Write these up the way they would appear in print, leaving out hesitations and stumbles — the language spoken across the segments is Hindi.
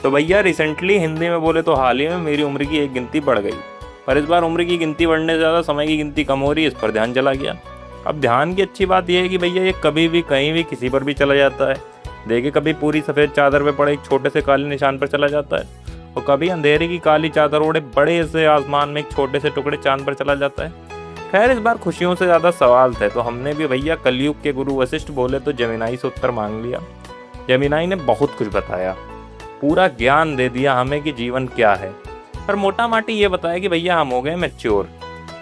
तो भैया रिसेंटली हिंदी में बोले तो हाल ही में मेरी उम्र की एक गिनती बढ़ गई, पर इस बार उम्र की गिनती बढ़ने से ज़्यादा समय की गिनती कम हो रही है, इस पर ध्यान चला गया। अब ध्यान की अच्छी बात यह है कि भैया ये कभी भी कहीं भी किसी पर भी चला जाता है। देखिए कभी पूरी सफ़ेद चादर पे पड़े एक छोटे से काले निशान पर चला जाता है, और कभी अंधेरे की काली चादर ओढ़े बड़े से आसमान में एक छोटे से टुकड़े चांद पर चला जाता है। खैर इस बार खुशियों से ज़्यादा सवाल थे, तो हमने भी भैया कलयुग के गुरु वशिष्ठ बोले तो जमीनाई से उत्तर मांग लिया। जमीनाई ने बहुत कुछ बताया, पूरा ज्ञान दे दिया हमें कि जीवन क्या है, पर मोटा माटी ये बताया कि भैया हम हो गए मैच्योर।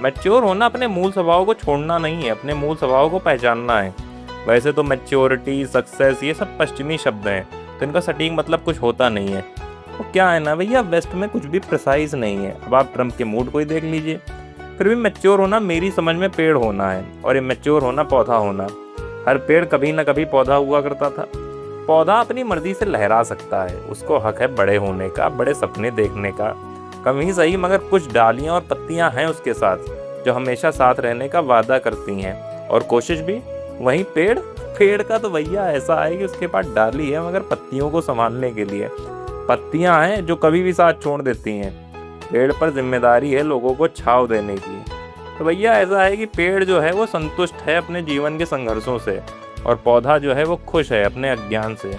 मैच्योर होना अपने मूल स्वभाव को छोड़ना नहीं है, अपने मूल स्वभाव को पहचानना है। वैसे तो मैच्योरिटी, सक्सेस ये सब पश्चिमी शब्द हैं, तो इनका सटीक मतलब कुछ होता नहीं है। तो क्या है ना भैया, वेस्ट में कुछ भी प्रिसाइज नहीं है। अब आप ट्रम्प के मूड को ही देख लीजिए। फिर भी मैच्योर होना मेरी समझ में पेड़ होना है, और ये मैच्योर होना पौधा होना। हर पेड़ कभी ना कभी पौधा हुआ करता था। पौधा अपनी मर्जी से लहरा सकता है, उसको हक है बड़े होने का, बड़े सपने देखने का। कम ही सही मगर कुछ डालियां और पत्तियां हैं उसके साथ, जो हमेशा साथ रहने का वादा करती हैं, और कोशिश भी। वहीं पेड़ का तो भैया ऐसा है कि उसके पास डाली है मगर पत्तियों को संभालने के लिए पत्तियां हैं जो कभी भी साथ छोड़ देती हैं। पेड़ पर जिम्मेदारी है लोगों को छांव देने की। तो भैया ऐसा है कि पेड़ जो है वो संतुष्ट है अपने जीवन के संघर्षों से, और पौधा जो है वो खुश है अपने अज्ञान से।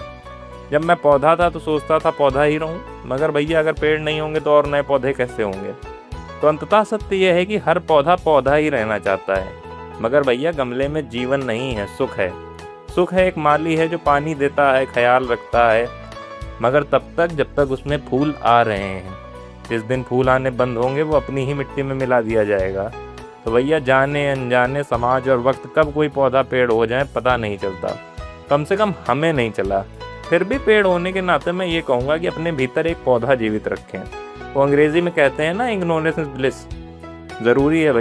जब मैं पौधा था तो सोचता था पौधा ही रहूं, मगर भैया अगर पेड़ नहीं होंगे तो और नए पौधे कैसे होंगे। तो अंततः सत्य यह है कि हर पौधा पौधा ही रहना चाहता है, मगर भैया गमले में जीवन नहीं है, सुख है। सुख है एक माली है जो पानी देता है, ख्याल रखता है, मगर तब तक जब तक उसमें फूल आ रहे हैं। जिस दिन फूल आने बंद होंगे वो अपनी ही मिट्टी में मिला दिया जाएगा। तो भैया जाने अनजाने समाज और वक्त कब कोई पौधा पेड़ हो जाए पता नहीं चलता, कम से कम हमें नहीं चला। फिर भी पेड़ होने के नाते मैं ये कहूँगा कि अपने भीतर एक पौधा जीवित रखें। वो अंग्रेजी में कहते हैं ना, इग्नोरेंस इज ब्लिस। ज़रूरी है भाई।